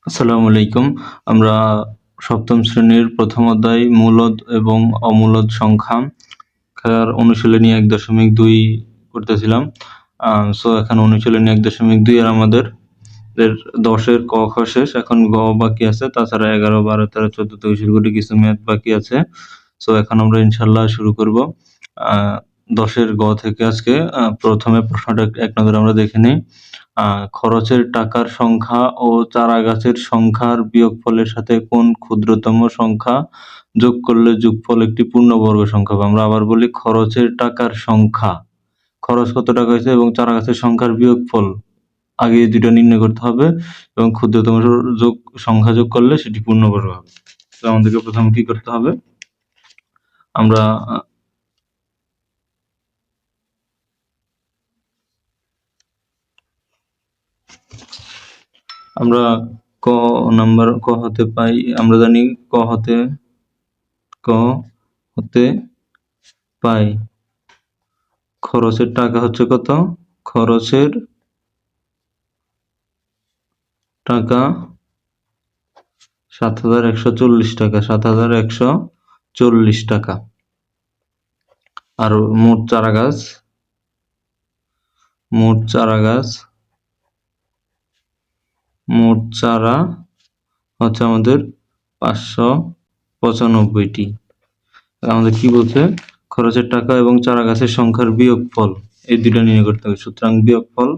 আসসালামু আলাইকুম। আমরা সপ্তম শ্রেণীর প্রথম অধ্যায় মূলদ এবং অমূলদ সংখ্যার অনুশীলনী ১.২ করতেছিলাম। এখন অনুশীলনী ১.২ এর আমাদের ১০ এর ক, খ শেষ। এখন গ বাকি আছে। তাছাড়া ১১, ১২, ১৩, ১৪ থেকে শুরু করে কিছু ম্যাথ বাকি আছে। এখন আমরা ইনশাআল্লাহ শুরু করব। ১০ এর গ থেকে আজকে প্রথমে প্রশ্নটা এক নজরে আমরা দেখে নিই। খরচের টাকার সংখ্যা ও চারাগাছের সংখ্যার বিয়োগফলের সাথে কোন ক্ষুদ্রতম সংখ্যা যোগ করলে যোগফল একটি পূর্ণবর্গ সংখ্যা হবে? আমরা আবার বলি, খরচের টাকার সংখ্যা, খরচ কত টাকা হয়েছে এবং চারাগাছের সংখ্যার বিয়োগফল, আগে এই দুইটা নির্ণয় করতে হবে এবং ক্ষুদ্রতম সংখ্যা যোগ করলে সেটি পূর্ণবর্গ হবে। তো আমাদেরকে প্রথমে কি করতে হবে? আমরা ক নাম্বার ক হতে পাই, আমরা জানি ক হতে পাই খরচের টাকা হচ্ছে কত? খরচের টাকা ৭,১৪০ টাকা, ৭,১৪০ টাকা। আর মোট চারা গাছ হচ্ছে আমাদের ৫৯৫টি। আমাদের কি বলছে? খরচের টাকা এবং চারা গাছের সংখ্যার বিয়োগফল, এই দুইটা নির্ণয় করতে হবে। সুতরাং বিয়োগফল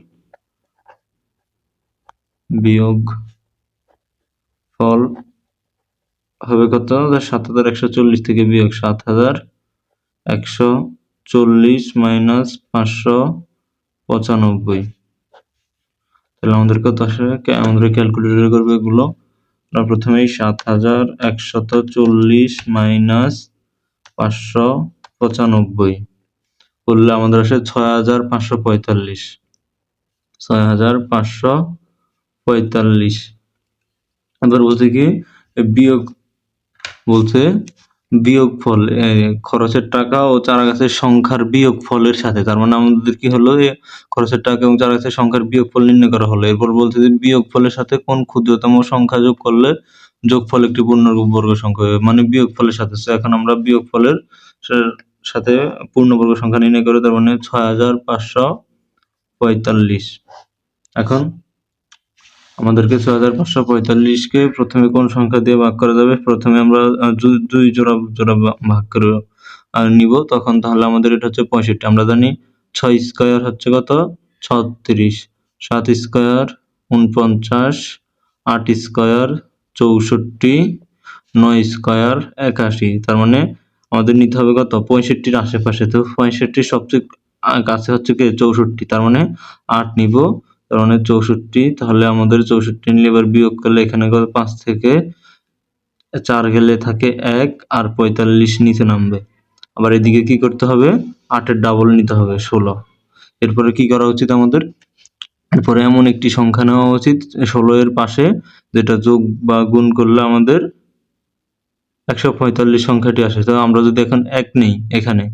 হবে কত? ৭,১৪০ থেকে বিয়োগ ৭,১৪০ মাইনাস ৫৯৫। তাহলে আমাদের কত আসে? আমাদের ক্যালকুলেটর করবে এগুলো। আমরা প্রথমেই ৭,১৪০ মাইনাস ৫৯৫ করলে আমাদের আসে ৬,৫৪৫। ৬,৫৪৫। এবার বলছে কি বিয়োগফল, খরচের টাকা ও চারা গাছের সংখ্যার বিয়োগফলের সাথে। তার মানে আমাদের কি হলো? খরচের টাকা এবং চারা গাছের সংখ্যার বিয়োগফল নির্ণয় করা হলো। এরপর বলছে যে বিয়োগফলের সাথে কোন ক্ষুদ্রতম সংখ্যা যোগ করলে যোগফল একটি পূর্ণবর্গ সংখ্যা হবে, মানে বিয়োগফলের সাথে। এখন আমরা বিয়োগফলের সাথে পূর্ণবর্গ সংখ্যা নির্ণয় করে, তার মানে ৬,৫৪৫। এখন আমাদেরকে ৬,৫৪৫ কে প্রথমে কোন সংখ্যা দিয়ে ভাগ করা যাবে? প্রথমে আমরা ২ জোড়া ভাগ করে নিব। তখন তাহলে আমাদের এটা হচ্ছে ৬৫। আমরা জানি ৬ স্কয়ার হচ্ছে কত? ৩৬, ৭ স্কয়ার ৪৯, ৮ স্কয়ার ৬৪, ৯ স্কয়ার ৮১। তার মানে আমাদের নিতে হবে কত? ৬৫-র আশেপাশে। তো ৬৫-র সবচেয়ে কাছে হচ্ছে কি? ৬৪। তার মানে ৮ নিব, তার মানে ৬৪। তাহলে আমাদের ৬৪ নিলে এবার বিয়োগ করলে এখানে কত? ৫ থেকে ৪ গেলে থাকে ১, আর ৪৫ নিচে নামবে। আবার এদিকে কি করতে হবে? ৮-এর ডাবল নিতে হবে, ১৬। এরপরে কি করা উচিত আমাদের? এরপরে এমন একটি সংখ্যা নেওয়া উচিত ১৬ এর পাশে, যেটা যোগ বা গুণ করলে আমাদের ১৪৫ সংখ্যাটি আসে। তো আমরা যদি এখন ১ নেই এখানে,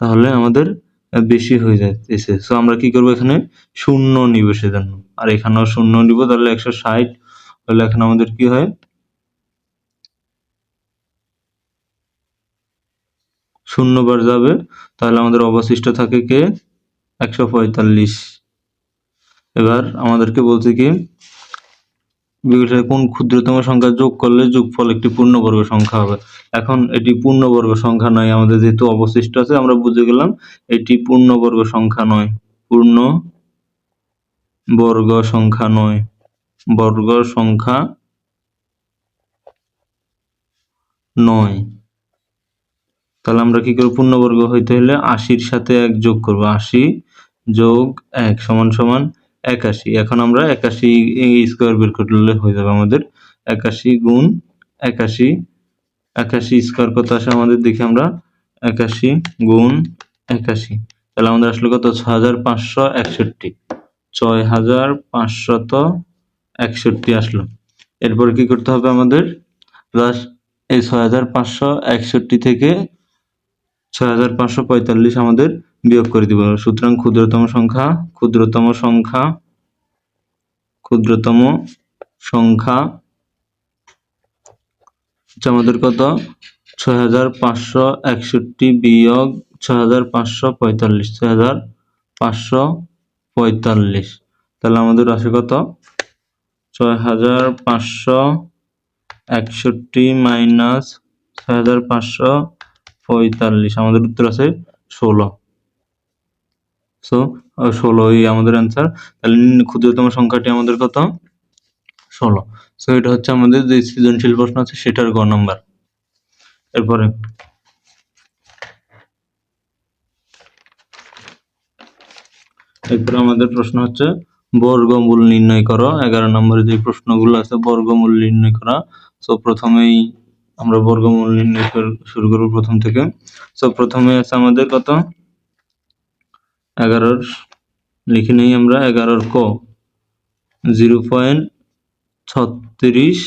তাহলে আমাদের বেশি হয়ে যাইতেছে। সো আমরা কি করব? এখানে ০ নিব সেজন্য, আর এখানেও ০ নিব। তাহলে ১৬০ হলে এখন আমাদের কি হয়? ০ বার যাবে, তাহলে আমাদের অবশিষ্ট থাকে কে? ১৪৫। এবার আমাদেরকে বলছে কি, কোন ক্ষুদ্রতম সংখ্যা যোগ করলে যোগফল একটি পূর্ণবর্গ সংখ্যা হবে। এখন এটি পূর্ণবর্গ সংখ্যা নয়, আমাদের যেহেতু অবশিষ্ট আছে আমরা বুঝে গেলাম এটি পূর্ণবর্গ সংখ্যা নয়। পূর্ণবর্গ সংখ্যা নয়, বর্গ সংখ্যা নয়। তাহলে আমরা কি করব? পূর্ণবর্গ হইতে হলে ৮০-র সাথে ১ যোগ করব। ৮০ যোগ ১ সমান সমান ৮১। এখন আমরা ৮১ স্কয়ার বের করলে হয়ে যাবে আমাদের। ৮১ গুণ ৮১, ৮১ স্কয়ার কত আসে আমাদের? দেখি আমরা, ৮১ গুণ ৮১, তাহলে আমাদের আসলে কত? ৬,৫৬১। ৬,৫৬১ আসলো। এরপরে কি করতে হবে আমাদের? প্লাস এই ৬,৫৬১ থেকে ৬,৫৪৫ আমাদের বিয়োগ করে দিব। সুতরাং ক্ষুদ্রতম সংখ্যা হচ্ছে আমাদের কত 6561 বিয়োগ 6545 6545 তাহলে আমাদের আসে কত 6561 মাইনাস 6545 আমাদের উত্তর আছে 16। সো 16ই আমাদের অ্যান্সার। তাহলে ক্ষুদ্রতম সংখ্যাটি আমাদের কত 16। সো এটা হচ্ছে আমাদের যে সৃজনশীল প্রশ্ন আছে সেটার গ নাম্বার। এরপরে আমাদের প্রশ্ন হচ্ছে বর্গমূল নির্ণয় করো। 11 নম্বরে যে প্রশ্নগুলো আছে বর্গমূল নির্ণয় করা। সো প্রথমেই আমরা বর্গমূল নির্ণয় শুরু করব প্রথম থেকে। সো প্রথমে আছে আমাদের কত 11 লিখে নেই আমরা 11 ক 0.36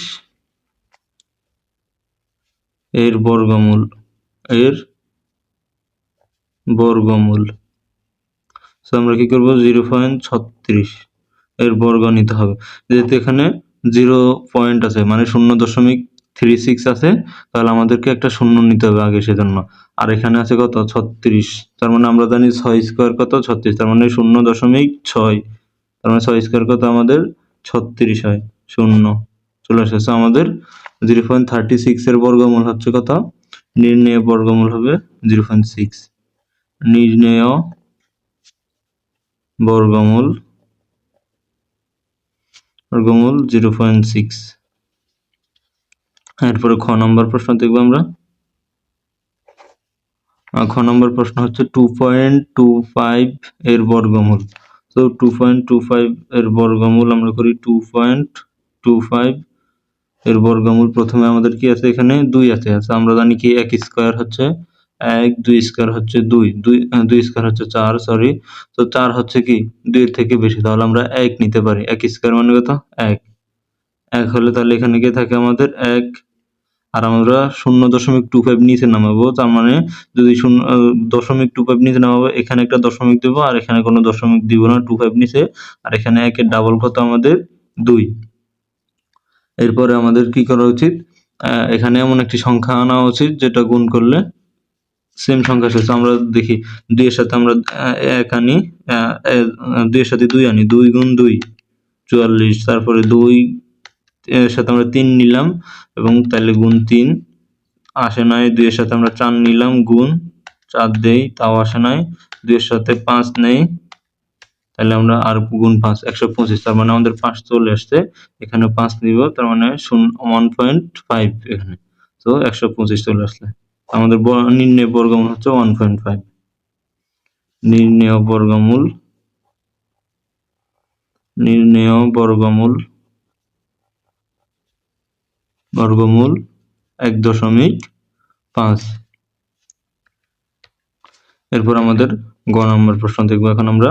এর বর্গমূল সো আমরা কি করব 0.36 এর বর্গ নিতে হবে। যেহেতু এখানে 0 পয়েন্ট আছে মানে 0.36 আছে তাহলে আমাদেরকে একটা শূন্য নিতে হবে আগে সেজন্য। আর এখানে আছে কত 36 তার মানে আমরা জানি 6 স্কয়ার কত 36 তার মানে 0.6 তার মানে 6 স্কয়ার কত আমাদের 36 হয় শূন্য চলে আসছে। আমাদের 0.36 এর বর্গমূল হচ্ছে কত নির্ণেয় বর্গমূল হবে 0.6 নির্ণেয় বর্গমূল 0.6। এরপরে খ নম্বর প্রশ্ন দেখব আমরা। খ নম্বর প্রশ্ন হচ্ছে 2.25 এর বর্গমূল। তো 2.25 এর বর্গমূল আমরা করি 2.25 এর বর্গমূল প্রথমে আমাদের কি আছে এখানে 2 আছে আমরা জানি কি 1 স্কয়ার হচ্ছে 1 2 স্কয়ার হচ্ছে 2 2 স্কয়ার হচ্ছে 4 সরি। তো 4 হচ্ছে কি 2 এর থেকে বেশি তাহলে আমরা 1 নিতে পারি। 1 স্কয়ার মানে কত 1 1 হলে তাহলে এখানে কি থাকে আমাদের 1 আর আমরা 0.25 নিচে নামাবো তার মানে যদি 0.25 নিচে নামাবো এখানে একটা দশমিক দেবো আর এখানে কোনো দশমিক দিব না 25 নিচে আর এখানে 1 এর ডাবল কত আমাদের 2। এরপরে আমাদের কি করা উচিত এখানে এমন একটি সংখ্যা আনা উচিত যেটা গুণ করলে সেম সংখ্যা শেষ। আমরা দেখি 2 এর সাথে আমরা 1 আনি 2 এর সাথে 2 আনি 2 গুণ 2 44 তারপরে 2 এর সাথে আমরা 3 নিলাম এবং তাহলে গুণ 3 আসে নাই 2 এর সাথে আমরা 4 নিলাম গুণ 4 দেই তাও আসে নাই 2 এর সাথে 5 নেই তাহলে আমরা আর গুণ 5 125 তার মানে আমাদের 5 চলে আসছে এখানে 5 নিব তার মানে 1.5 এখানে তো 125 চলে আসছে আমাদের নির্ণেয় বর্গমূল হচ্ছে 1.5 নির্ণেয় বর্গমূল 1.5। এরপর আমাদের গ নম্বর প্রশ্ন দেখব এখন আমরা।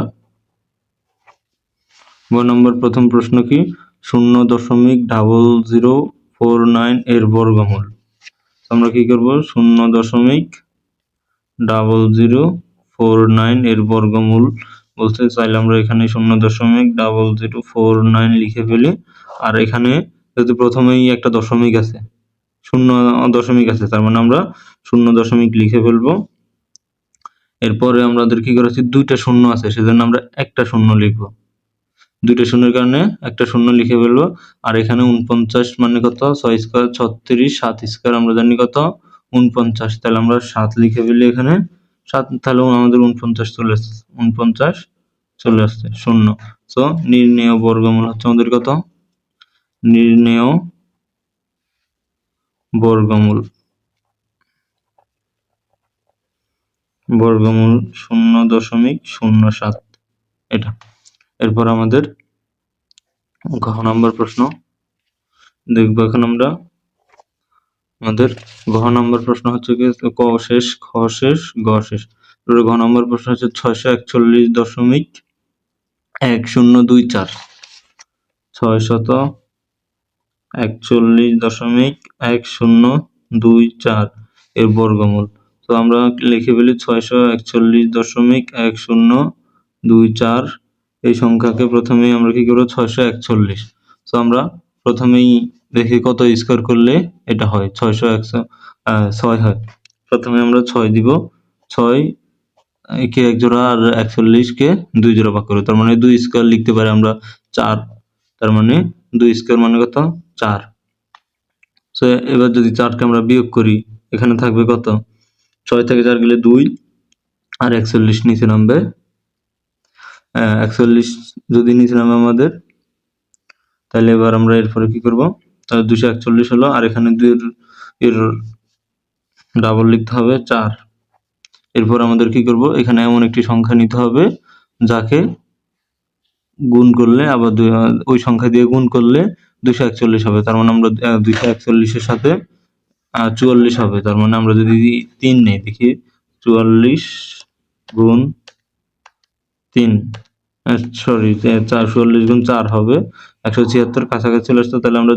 গ নম্বর প্রথম প্রশ্ন কি 0.0049 এর বর্গমূল। আমরা কি করব 0.0049 এর বর্গমূল বলতে চাইলে আমরা এখানে 0.0049 লিখে ফেলি আর এখানে যেহেতু প্রথমেই একটা দশমিক আছে 0 আছে তার মানে আমরা 0 লিখে ফেলবো। এরপরে আমাদের কি করেছি দুইটা শূন্য আছে সেজন্য আমরা একটা শূন্য লিখবো। দুইটা শূন্যের কারণে একটা শূন্য লিখে ফেলবো আর এখানে 49 মানে কত 6 স্কয়ার 36 7 স্কয়ার আমরা জানি কত 49 তাহলে আমরা 7 লিখে ফেলি এখানে 7 তাহলে আমাদের 49 চলে আসছে শূন্য। সো নির্ণেয় বর্গমূল হচ্ছে আমাদের কত নির্ণেয় বর্গমূল 0.07 এটা। এরপর আমাদের ঘ নম্বর প্রশ্ন দেখবো এখন আমরা। আমাদের ঘ নম্বর প্রশ্ন হচ্ছে কি ক শেষ খ শেষ গ শেষ। ঘ নম্বর প্রশ্ন হচ্ছে 641.1024 641.1024 এর বর্গমূল। তো আমরা লিখে ফেলি 641.1024 এই সংখ্যাকে প্রথমেই আমরা কি করব 641। তো আমরা প্রথমেই দেখি কত স্কোয়ার করলে এটা হয় 6 হয়। প্রথমে আমরা 6 দিব, 6 কে 1 জোড়া আর 41 কে 2 জোড়া ভাগ করব, তার মানে 2 স্কোয়ার লিখতে পারি আমরা 4, তার মানে 2 স্কোয়ার মানে কত 4। সো এবার যদি 4 কে আমরা বিয়োগ করি, এখানে থাকবে কত 6 থেকে 4 গেলে 2 আর 41 নিচে নামবে। 41 যদি নিচে নামে আমাদের, তাহলে এবার আমরা এরপরে কি করব, তাহলে 241 হলো, আর এখানে 2 এর ডাবল লিখতে হবে 4। এরপর আমাদের কি করব, এখানে এমন একটি সংখ্যা নিতে হবে যাকে গুণ করলে আবার ওই সংখ্যা দিয়ে গুণ করলে 241 হবে, তার মানে আমরা 241 এর সাথে 44 হবে, তার মানে আমরা যদি 3 নেই, দেখি 44 গুণ 3, সরি 44 গুণ 4 হবে 176, কাছাকাছি চলে আসতো। তাহলে আমরা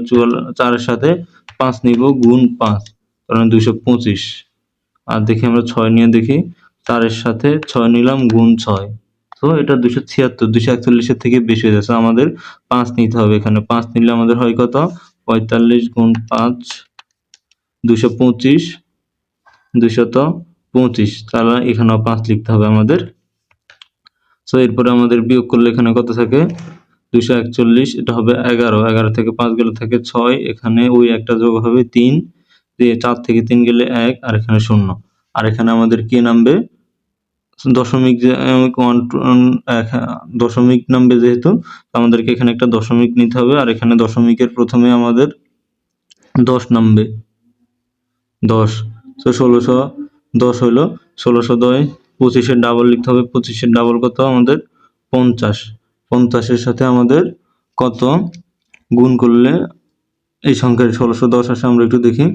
4 এর সাথে 5 নিব, গুণ 5, কারণ 225। আর দেখি আমরা 6 নিয়ে দেখি, 4 এর সাথে 6 নিলাম, গুণ 6, তো এটা 276, 241 এর থেকে বেশি হয়ে যাচ্ছে, আমাদের 5 নিতে হবে। এখানে 5 নিলে আমাদের হয় কত 45 গুণ 5, 225, 225, তাহলে এখানেও 5 লিখতে হবে আমাদের। সো এরপরে আমাদের বিয়োগ করলে এখানে কত থাকে 241, এটা হবে 11, 11 থেকে 5 গেলে থাকে 6, এখানে ওই একটা যোগ হবে 3, দিয়ে 4 থেকে 3 গেলে 1, আর এখানে 0, আর এখানে আমাদের কি নামবে দশমিক, যে দশমিক নামবে যেহেতু, আমাদেরকে এখানে একটা দশমিক নিতে হবে, আর এখানে দশমিকের প্রথমে আমাদের 10 নামবে, 10। তো 1610 হইলো, 1610 25 এর ডাবল লিখতে হবে, 25 এর ডাবল কত আমাদের 50, 50 এর সাথে আমাদের কত গুণ করলে এই সংখ্যার 1610 আসে, আমরা একটু দেখি।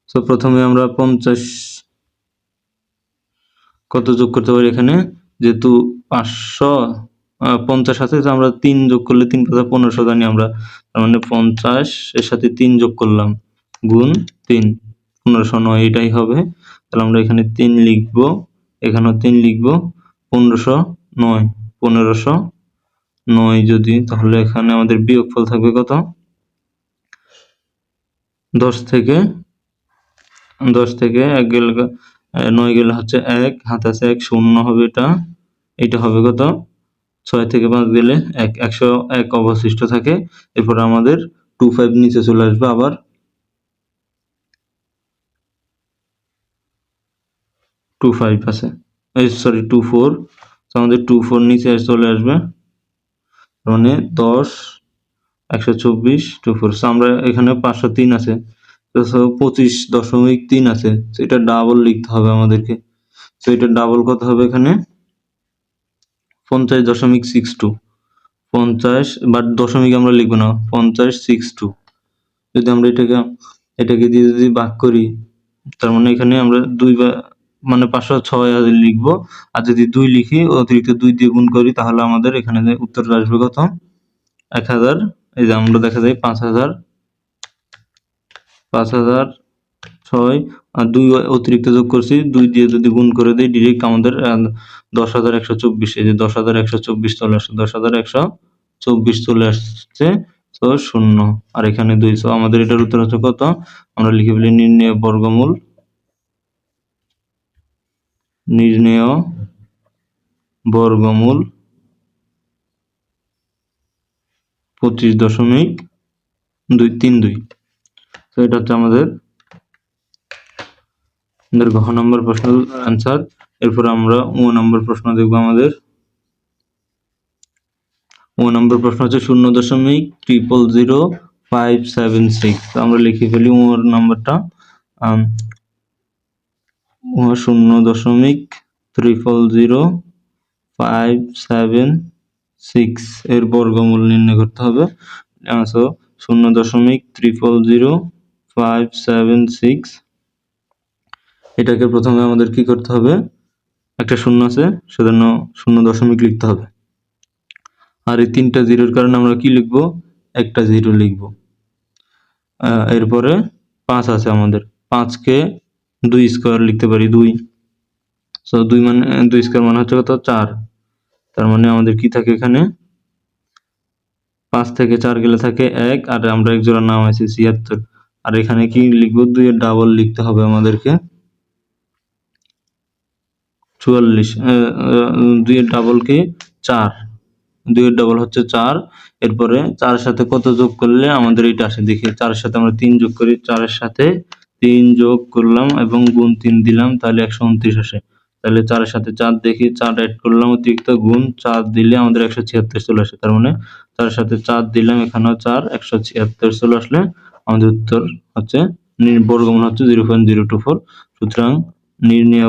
তো প্রথমে আমরা 50 কত যোগ করতে পারি, এখানে যেহেতু 550 আছে, তো আমরা 3 যোগ করলে 3 × 1500 জানি আমরা, তার মানে 50 এর সাথে 3 যোগ করলাম, গুণ 3, 1509 এটাই হবে। তাহলে আমরা এখানে 3 লিখবো, এখানেও 3 লিখবো, 1509, 1509 যদি, তাহলে এখানে আমাদের বিয়োগফল থাকবে কত 10 থেকে 1 গেলে 9 গেলে হচ্ছে 1, হাতে আছে 1, 0 হবে এটা হবে কত 6 থেকে 5 গেলে 1, 101 অবশিষ্ট থাকে। এরপর আমাদের 25 নিচে চলে আসবে, আবার 25 আছে, সরি 24, আমাদের 24 নিচে চলে আসবে, মানে 10, 124, 24, আমরা এখানে 503 আছে, তো 25.3 আছে, এটা ডাবল লিখতে হবে আমাদেরকে। তো এটা ডাবল কত হবে, এখানে 50.62, 50, বাট দশমিক আমরা লিখবো না, 50.62। যদি আমরা এটাকে দিয়ে যদি ভাগ করি, তার মানে এখানে আমরা 2 মানে 506 লিখবো, আর যদি 2 লিখি অতিরিক্ত 2 দিয়ে গুণ করি, তাহলে আমাদের এখানে উত্তর আসবে কত 1000। এই যে আমরা দেখা যায় 5006, আর 2 অতিরিক্ত যোগ করছি, 2 দিয়ে যদি গুণ করে দেই ডিরেক্ট আমাদের 10,124, এই যে 10,124 চলে আসছে, 10,124 চলে আসছে, তো 0, আর এখানে 2, সো আমাদের এটার উত্তর হচ্ছে কত, আমরা লিখে ফেলি নির্ণেয় বর্গমূল 25.232। তো এটা হচ্ছে আমাদের ঘ নম্বর প্রশ্নের অ্যান্সার। এরপর আমরা ও নম্বর প্রশ্ন দেখব। আমাদের ও নম্বর প্রশ্ন হচ্ছে 0.000576। তো আমরা লিখে ফেলি ওর নাম্বারটা 0.000576 এর বর্গমূল নির্ণয় করতে হবে। সো 0.000576, এটাকে প্রথমে আমাদের কি করতে হবে, একটা শূন্য আছে সেজন্য 0 লিখতে হবে, আর এই 3টা জিরোর কারণে আমরা কি লিখবো, একটা 0 লিখবো। এরপরে 5 আছে আমাদের, 5 কে 2 স্কয়ার লিখতে পারি, 2, সো 2 মানে 2 স্কয়ার মানে হচ্ছে কত 4, তার মানে আমাদের কি থাকে এখানে 5 থেকে 4 গেলে থাকে 1, আর আমরা এক জোড়া নাম আছে 76। আর এখানে কি লিখবো, 2 এর ডাবল লিখতে হবে আমাদেরকে 44। 2 এর ডাবল কি 4, 2 এর ডাবল হচ্ছে 4। এরপরে 4 এর সাথে কত যোগ করলে আমাদের এটা আসে দেখি। 4 এর সাথে আমরা 3 যোগ করি, 4 এর সাথে 3 যোগ করলাম এবং গুণ 3 দিলাম, তাহলে 129 আসে। তাহলে 4 এর সাথে 4 দেখি, 4 অ্যাড করলাম অতিরিক্ত, গুণ 4 দিলে আমাদের 176 চলে আসে। তার মানে 4 এর সাথে 4 দিলাম, এখানেও 4, 176 চলে আসলে আমাদের উত্তর হচ্ছে বর্গমূল হচ্ছে 0.024। সুতরাং নির্ণেয়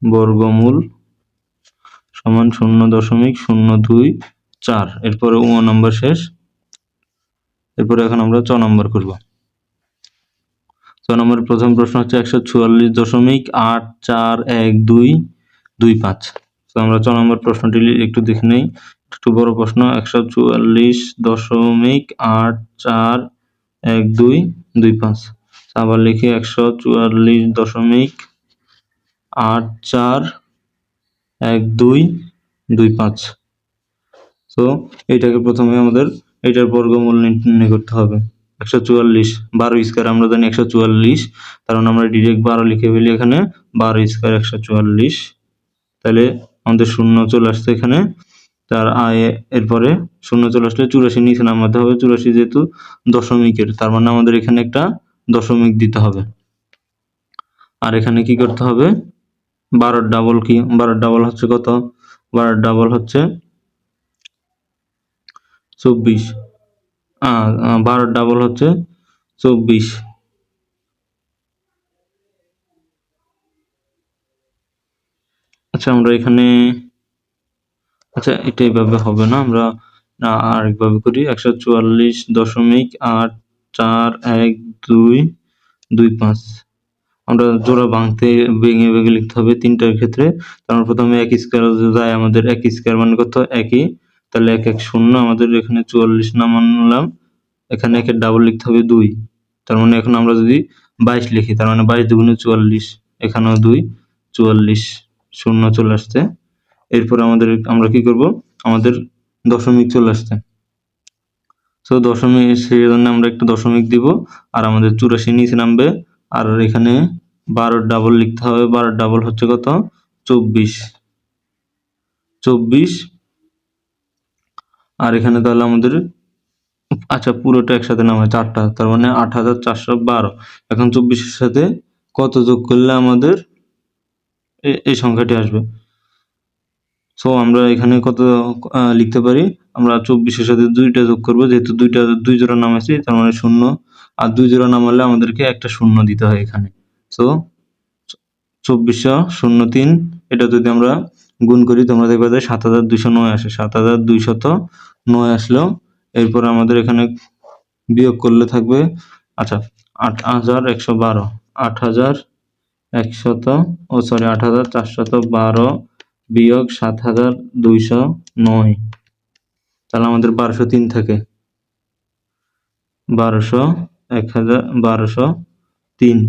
বর্গমূল সমান 0.024। এরপরে নম্বর শেষ। এরপরে এখন আমরা 6 নম্বর করব। 6 নম্বরের প্রথম প্রশ্ন হচ্ছে 144.8412225। তো আমরা 6 নম্বর প্রশ্নটি একটু দেখে নেই, একটু বড় প্রশ্ন। 144.8412225। আবার লিখি 144.8412225। তো এটাকে প্রথমে আমাদের এটার বর্গমূল নির্ণয় করতে হবে। 144 12 স্কয়ার আমরা জানি 144, কারণ আমরা ডিরেক্ট 12 লিখে ফেলি এখানে। 12 স্কয়ার 144, তাহলে আমাদের শূন্য চলে আসছে এখানে। তার এরপরে শূন্য চলে আসলে 84 নিচে নামাতে হবে। 84 যেহেতু দশমিকের, তার মানে আমাদের এখানে একটা দশমিক দিতে হবে। আর এখানে কি করতে হবে, 12 ডাবল কি, 12 ডাবল হচ্ছে কত, 12 ডাবল হচ্ছে 24। 12 ডাবল হচ্ছে 24। আচ্ছা আমরা এখানে, আচ্ছা এটা এইভাবে হবে না, আমরা আরেকভাবে করি। 144.8412225। আমরা জোড়া ভেঙে লিখতে হবে তিনটার ক্ষেত্রে। তার প্রথমে 1 স্কয়ার যায়, আমাদের 1 স্কয়ার মানে কত, 1ই। তাহলে 1 1 0, আমাদের এখানে 44 নামালাম। এখানে 1 এর ডাবল লিখতে হবে 2। তার মানে এখন আমরা যদি 22 লিখি, তার মানে 22 দুগুণে 44, এখানেও 2, 44 শূন্য চলে আসছে। এরপর আমরা কি করব, আমাদের দশমিক চলে আসছে। তো দশমিক, সেই জন্য আমরা একটা দশমিক দিব, আর আমাদের 84 নিচে নামবে। আর এখানে 12 ডাবল লিখতে হবে। 12 ডাবল হচ্ছে কত, 24। আর এখানে তাহলে আমাদের, আচ্ছা পুরোটা একসাথে নামায় 4টা, তার মানে 8412। এখন 24 এর সাথে কত যোগ করলে আমাদের এই সংখ্যাটি আসবে। সো আমরা এখানে কত লিখতে পারি, আমরা 24 এর সাথে 2টা যোগ করব, যেহেতু 2 জোড়া নামাইছি, তার মানে 0। আর 2 জোড়া নামালে আমাদেরকে একটা 0 দিতে হয় এখানে। সো 2403, এটা যদি আমরা গুণ করি, তোমরা দেখবে যে 7209 আসে। 7209 আসলো। এরপর আমাদের এখানে বিয়োগ করলে থাকবে, আচ্ছা 8112, 8412 বিয়োগ 7209, তাহলে আমাদের 1203 থাকে। 1203।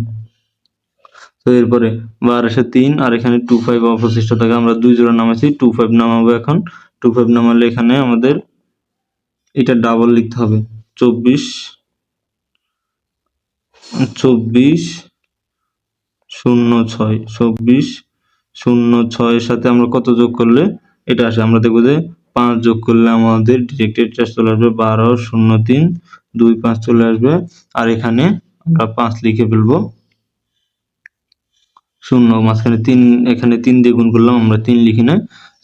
তো এরপরে 1203, আর এখানে 25 অবশিষ্ট থাকে। আমরা 2 জোড়া নামাইছি, 25 নামাবো এখন। 25 নামালে এখানে আমাদের এটা ডাবল লিখতে হবে, 24 2406 এর সাথে আমরা কত যোগ করলে এটা আসে, আমরা দেখবো যে 5 যোগ করলে আমাদের ডিরেক্ট এটা চলে আসবে 120325 চলে আসবে। আর এখানে আমরা 5 লিখে ফেলবো, শূন্য মাঝখানে 3, এখানে 3 দিয়ে গুণ করলাম, আমরা 3 লিখি না।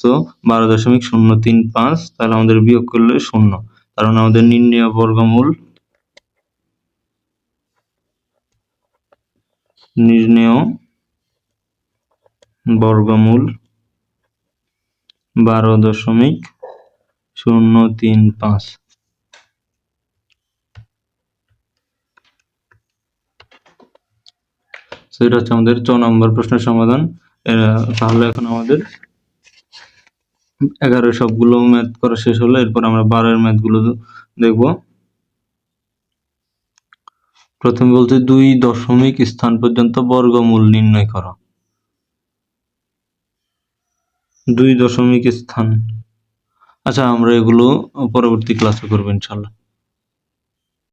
তো 12.035, তাহলে আমাদের বিয়োগ করলে 0। কারণ আমাদের নির্ণেয় বর্গমূল 12.035। তো এটা হচ্ছে আমাদের 6 নম্বর প্রশ্নের সমাধান। তাহলে এখন আমাদের 11 সবগুলো ম্যাথ করা শেষ হলো। এরপর আমরা 12 এর ম্যাথগুলো দেখব। প্রথমে বলছে 2 দশমিক স্থান পর্যন্ত বর্গমূল নির্ণয় করো। 2 দশমিক স্থান। আচ্ছা আমরা এগুলো পরবর্তী ক্লাসে করব ইনশাআল্লাহ।